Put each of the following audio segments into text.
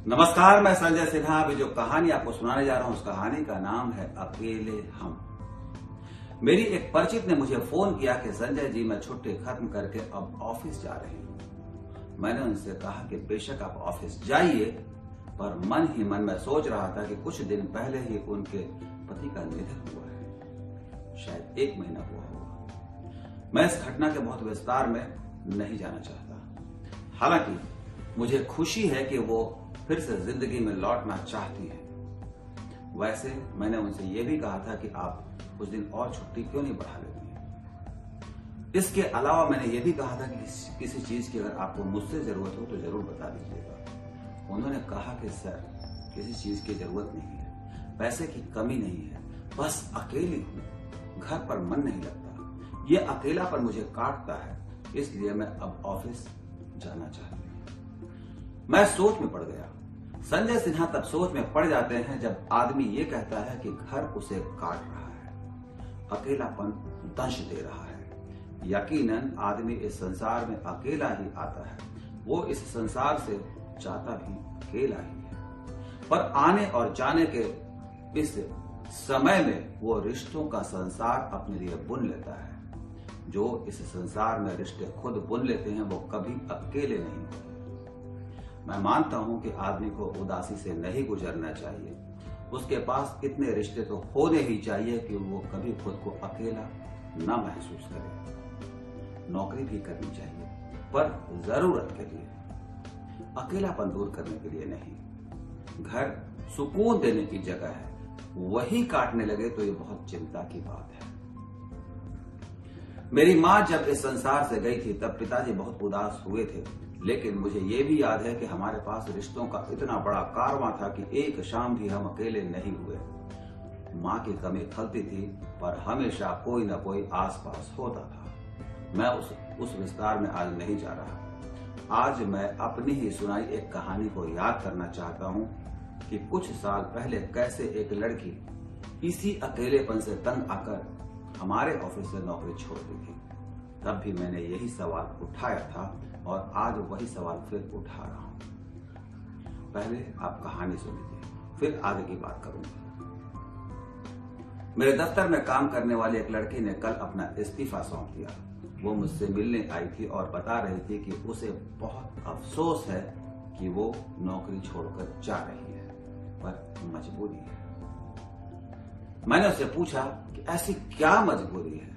नमस्कार, मैं संजय सिन्हा। अभी जो कहानी आपको सुनाने जा रहा हूं उस कहानी का नाम है अकेले हम। मेरी एक परिचित ने मुझे फोन किया कि संजय जी, मैं छुट्टी खत्म करके अब ऑफिस जा रही हूं। मैंने उनसे कहा कि बेशक आप ऑफिस जाइए, पर मन ही मन में सोच रहा था कि कुछ दिन पहले ही उनके पति का निधन हुआ है, शायद 1 महीना हुआ होगा। मैं इस घटना के बहुत विस्तार में नहीं जाना चाहता। हालांकि मुझे खुशी है कि वो फिर से जिंदगी में लौटना चाहती हैं। वैसे मैंने उनसे ये भी कहा था कि आप कुछ दिन और छुट्टी क्यों नहीं बढ़ा लेती हैं। इसके अलावा मैंने ये भी कहा था कि किसी चीज की अगर आपको मुझसे जरूरत हो तो जरूर बता दीजिएगा। उन्होंने कहा कि सर, किसी चीज की जरूरत नहीं है, पैसे की कमी नहीं है, बस अकेली हूं, घर पर मन नहीं लगता, ये अकेलापन मुझे काटता है, इसलिए मैं अब ऑफिस जाना चाहती हूँ। मैं सोच में पड़ गया। संजय सिन्हा तब सोच में पड़ जाते हैं जब आदमी ये कहता है कि घर उसे काट रहा है, अकेलापन दंश दे रहा है। यकीनन आदमी इस संसार में अकेला ही आता है, वो इस संसार से जाता भी अकेला ही है। पर आने और जाने के इस समय में वो रिश्तों का संसार अपने लिए बुन लेता है। जो इस संसार में रिश्ते खुद बुन लेते हैं वो कभी अकेले नहीं होते। मैं मानता हूं कि आदमी को उदासी से नहीं गुजरना चाहिए। उसके पास इतने रिश्ते तो होने ही चाहिए कि वो कभी खुद को अकेला न महसूस करे। नौकरी भी करनी चाहिए, पर जरूरत के लिए, अकेलापन दूर करने के लिए नहीं। घर सुकून देने की जगह है, वही काटने लगे तो ये बहुत चिंता की बात है। मेरी मां जब इस संसार से गई थी तब पिताजी बहुत उदास हुए थे, लेकिन मुझे ये भी याद है कि हमारे पास रिश्तों का इतना बड़ा कारवां था कि एक शाम भी हम अकेले नहीं हुए। मां की कमी खलती थी, पर हमेशा कोई न कोई आसपास होता था। मैं उस विस्तार में आज नहीं जा रहा। आज मैं अपनी ही सुनाई एक कहानी को याद करना चाहता हूं कि कुछ साल पहले कैसे एक लड़की इसी अकेलेपन से तंग आकर हमारे ऑफिस से नौकरी छोड़ दी थी। तब भी मैंने यही सवाल उठाया था और आज वही सवाल फिर उठा रहा हूं। पहले आप कहानी सुनिए, फिर आगे की बात करूंगा। मेरे दफ्तर में काम करने वाली एक लड़की ने कल अपना इस्तीफा सौंप दिया। वो मुझसे मिलने आई थी और बता रही थी कि उसे बहुत अफसोस है कि वो नौकरी छोड़कर जा रही है, पर मजबूरी है। मैंने उससे पूछा कि ऐसी क्या मजबूरी है।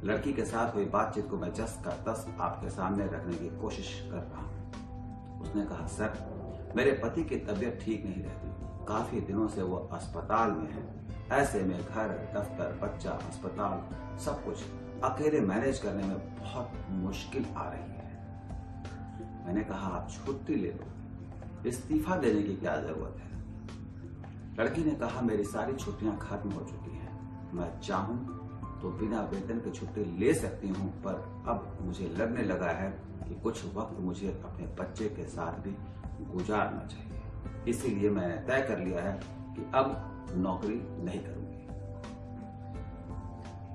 लड़की के साथ हुई बातचीत को मैं जस का तस आपके सामने रखने की कोशिश कर रहा हूं। उसने कहा, सर, मेरे पति की तबीयत ठीक नहीं रहती, काफी दिनों से वो अस्पताल में है। ऐसे में घर, दफ्तर, बच्चा, अस्पताल, सब कुछ अकेले मैनेज करने में बहुत मुश्किल आ रही है। मैंने कहा, आप छुट्टी ले लो, इस्तीफा देने की क्या जरूरत है। लड़की ने कहा, मेरी सारी छुट्टियां खत्म हो चुकी हैं, मैं चाहूं तो बिना वेतन की छुट्टी ले सकती हूं, पर अब मुझे लगने लगा है कि कुछ वक्त मुझे अपने बच्चे के साथ भी गुजारना चाहिए। इसीलिए मैंने तय कर लिया है कि अब नौकरी नहीं करूंगी।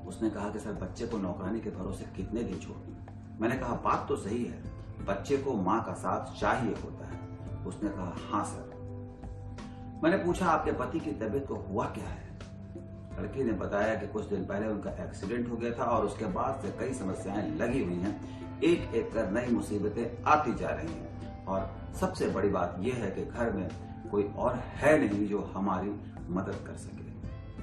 उसने कहा कि सर, बच्चे को नौकरानी के भरोसे कितने दिन छोड़ूं। मैंने कहा, बात तो सही है, बच्चे को मां का साथ चाहिए होता है। उसने कहा, हाँ सर। मैंने पूछा, आपके पति की तबीयत को हुआ क्या है। लड़की ने बताया कि कुछ दिन पहले उनका एक्सीडेंट हो गया था और उसके बाद से कई समस्याएं लगी हुई हैं। एक एक कर नई मुसीबतें आती जा रही हैं और सबसे बड़ी बात यह है कि घर में कोई और है नहीं जो हमारी मदद कर सके।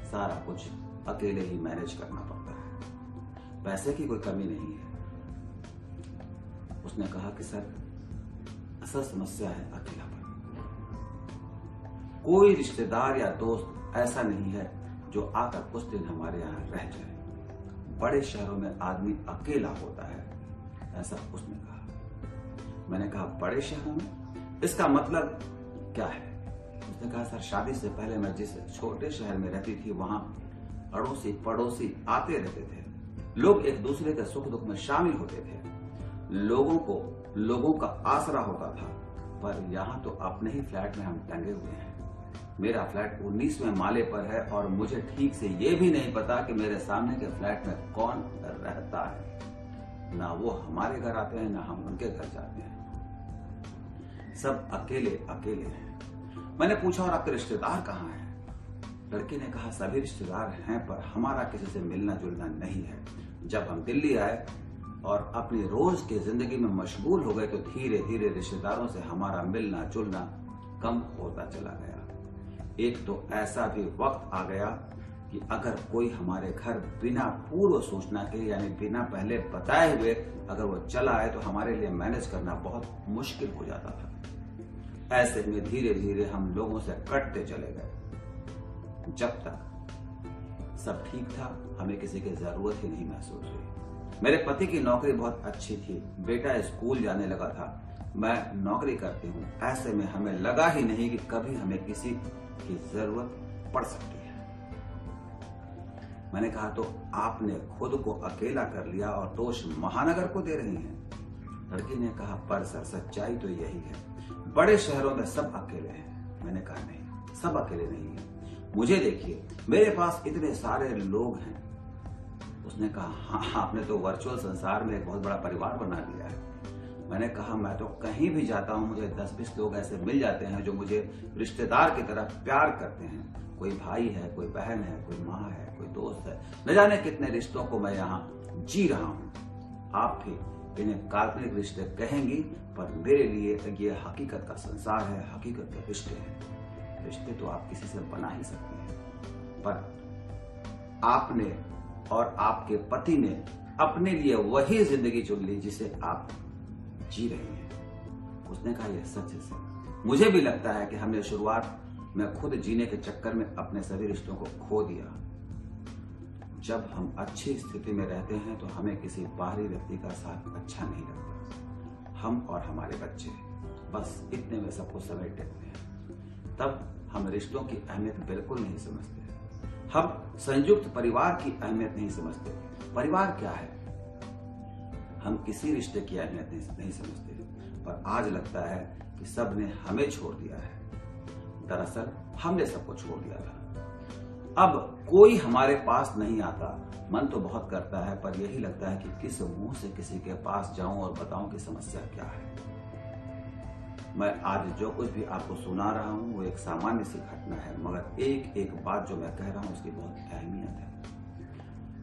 सारा कुछ अकेले ही मैनेज करना पड़ता है। पैसे की कोई कमी नहीं है। उसने कहा कि सर, असल समस्या है अकेलापन। कोई रिश्तेदार या दोस्त ऐसा नहीं है जो आकर कुछ दिन हमारे यहाँ रह जाए। बड़े शहरों में आदमी अकेला होता है, ऐसा उसने कहा। मैंने कहा, बड़े शहरों में, इसका मतलब क्या है। उसने कहा, सर, शादी से पहले मैं जिस छोटे शहर में रहती थी वहां अड़ोसी पड़ोसी आते रहते थे। लोग एक दूसरे के सुख दुख में शामिल होते थे। लोगों का आसरा होता था। पर यहाँ तो अपने ही फ्लैट में हम टंगे हुए हैं। मेरा फ्लैट 19वें माले पर है और मुझे ठीक से ये भी नहीं पता कि मेरे सामने के फ्लैट में कौन रहता है। ना वो हमारे घर आते हैं, ना हम उनके घर जाते हैं। सब अकेले अकेले हैं। मैंने पूछा और आपके रिश्तेदार कहाँ हैं? लड़की ने कहा सभी रिश्तेदार हैं पर हमारा किसी से मिलना जुलना नहीं है। जब हम दिल्ली आए और अपनी रोज की जिंदगी में मशगूल हो गए तो धीरे धीरे रिश्तेदारों से हमारा मिलना जुलना कम होता चला गया। एक तो ऐसा भी वक्त आ गया कि अगर कोई हमारे घर बिना पूर्व सूचना के यानी बिना पहले बताए हुए अगर वो चला आए तो हमारे लिए मैनेज करना बहुत मुश्किल हो जाता था। ऐसे में धीरे धीरे हम लोगों से कटते चले गए। जब तक सब ठीक था हमें किसी की जरूरत ही नहीं महसूस हुई। मेरे पति की नौकरी बहुत अच्छी थी, बेटा स्कूल जाने लगा था, मैं नौकरी करती हूँ। ऐसे में हमें लगा ही नहीं कि कभी हमें किसी की जरूरत पड़ सकती है। मैंने कहा तो आपने खुद को अकेला कर लिया और दोष महानगर को दे रही हैं। लड़की ने कहा पर सर सच्चाई तो यही है, बड़े शहरों में सब अकेले हैं। मैंने कहा नहीं, सब अकेले नहीं है। मुझे देखिए, मेरे पास इतने सारे लोग हैं। उसने कहा हाँ, आपने तो वर्चुअल संसार में एक बहुत बड़ा परिवार बना लिया है। मैंने कहा मैं तो कहीं भी जाता हूँ मुझे 10-20 लोग ऐसे मिल जाते हैं जो मुझे रिश्तेदार की तरह प्यार करते हैं। कोई भाई है, कोई बहन है, कोई माँ है, कोई दोस्त है, न जाने कितने रिश्तों को मैं यहाँ जी रहा हूँ। आप भी इन्हें काल्पनिक रिश्ते कहेंगी पर मेरे लिए ये हकीकत का संसार है, हकीकत के रिश्ते हैं। रिश्ते तो आप किसी से बना ही सकते हैं पर आपने और आपके पति ने अपने लिए वही जिंदगी चुन ली जिसे आप जी रही हैं। उसने कहा यह सच है सर, मुझे भी लगता है कि हमने शुरुआत में खुद जीने के चक्कर में अपने सभी रिश्तों को खो दिया। जब हम अच्छी स्थिति में रहते हैं तो हमें किसी बाहरी व्यक्ति का साथ अच्छा नहीं लगता। हम और हमारे बच्चे बस इतने में सबको समेट देते हैं। तब हम रिश्तों की अहमियत बिल्कुल नहीं समझते। हम संयुक्त परिवार की अहमियत नहीं समझते। परिवार क्या है? हम किसी रिश्ते की अहमियत नहीं समझते पर आज लगता है कि सब ने हमें छोड़ दिया है। दरअसल हमने सबको छोड़ दिया था। अब कोई हमारे पास नहीं आता। मन तो बहुत करता है पर यही लगता है कि किस मुंह से किसी के पास जाऊं और बताऊं कि समस्या क्या है। मैं आज जो कुछ भी आपको सुना रहा हूं वो एक सामान्य सी घटना है मगर एक एक बात जो मैं कह रहा हूं उसकी बहुत अहमियत है।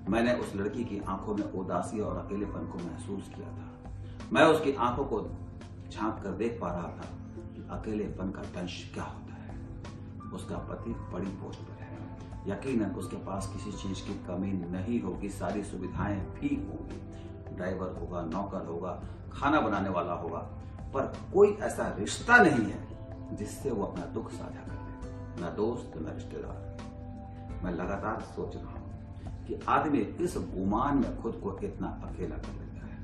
मैंने उस लड़की की आंखों में उदासी और अकेलेपन को महसूस किया था। मैं उसकी आंखों को झांक कर देख पा रहा था कि अकेलेपन का दंश क्या होता है। उसका पति बड़ी पोस्ट पर है, यकीनन उसके पास किसी चीज की कमी नहीं होगी, सारी सुविधाएं भी होंगी। ड्राइवर होगा, नौकर होगा, खाना बनाने वाला होगा, पर कोई ऐसा रिश्ता नहीं है जिससे वो अपना दुख साझा कर ले। न दोस्त न रिश्तेदार। मैं लगातार सोच रहा हूं कि आदमी इस गुमान में खुद को इतना अकेला कर लेता है।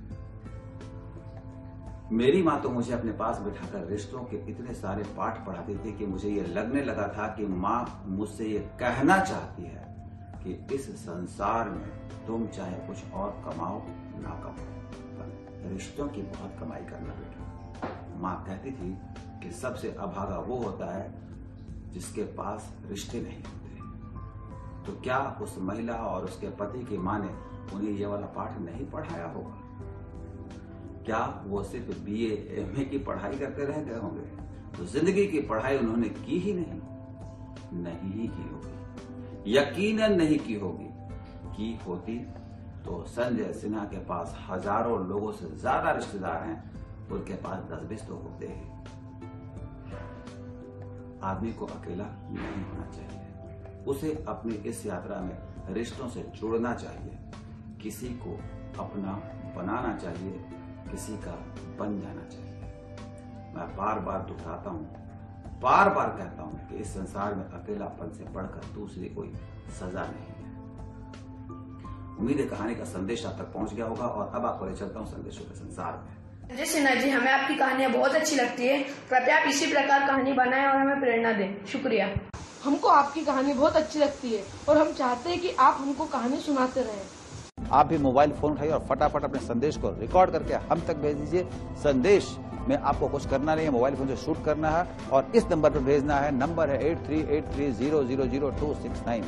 मेरी माँ तो मुझे अपने पास बिठाकर रिश्तों के इतने सारे पाठ पढ़ाती थी कि मुझे ये लगने लगा था कि माँ मुझसे ये कहना चाहती है कि इस संसार में तुम चाहे कुछ और कमाओ ना कमाओ पर रिश्तों की बहुत कमाई करना बेटा। माँ कहती थी कि सबसे अभागा वो होता है जिसके पास रिश्ते नहीं होते। तो क्या उस महिला और उसके पति की माँ ने उन्हें ये वाला पाठ नहीं पढ़ाया होगा? क्या वो सिर्फ BA MA की पढ़ाई करते रह गए होंगे? तो जिंदगी की पढ़ाई उन्होंने की ही नहीं की होगी, यकीनन नहीं की होगी। की होती तो संजय सिन्हा के पास हजारों लोगों से ज्यादा रिश्तेदार हैं, उनके पास 10-20 लोग होते हैं। आदमी को अकेला नहीं होना चाहिए, उसे अपनी इस यात्रा में रिश्तों से जुड़ना चाहिए, किसी को अपना बनाना चाहिए, किसी का बन जाना चाहिए। मैं बार बार दोहराता हूँ, बार बार कहता हूँ कि इस संसार में अकेलापन से बढ़कर दूसरी कोई सजा नहीं है। उम्मीद है कहानी का संदेश आप तक पहुंच गया होगा और अब आपको ले चलता हूँ संदेशों के संसार में। संजय सिन्हा जी, हमें आपकी कहानियाँ बहुत अच्छी लगती है। कृपया आप इसी प्रकार कहानी बनाएं और हमें प्रेरणा दें। शुक्रिया। हमको आपकी कहानी बहुत अच्छी लगती है और हम चाहते हैं कि आप हमको कहानी सुनाते रहें। आप भी मोबाइल फोन उठाइए और फटाफट अपने संदेश को रिकॉर्ड करके हम तक भेज दीजिए। संदेश में आपको कुछ करना नहीं है, मोबाइल फोन से शूट करना है और इस नंबर पर भेजना है। नंबर है 8383000269।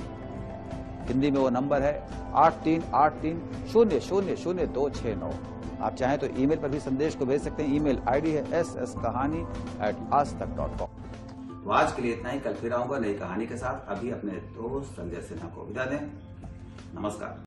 हिंदी में वो नंबर है 8383000269। आप चाहें तो ईमेल पर भी संदेश को भेज सकते हैं। ईमेल आईडी है ssKahani@aajtak.com। तो आज के लिए इतना ही। कल फिर आऊंगा नई कहानी के साथ। अभी अपने दोस्त संजय सिन्हा को विदा दें। नमस्कार।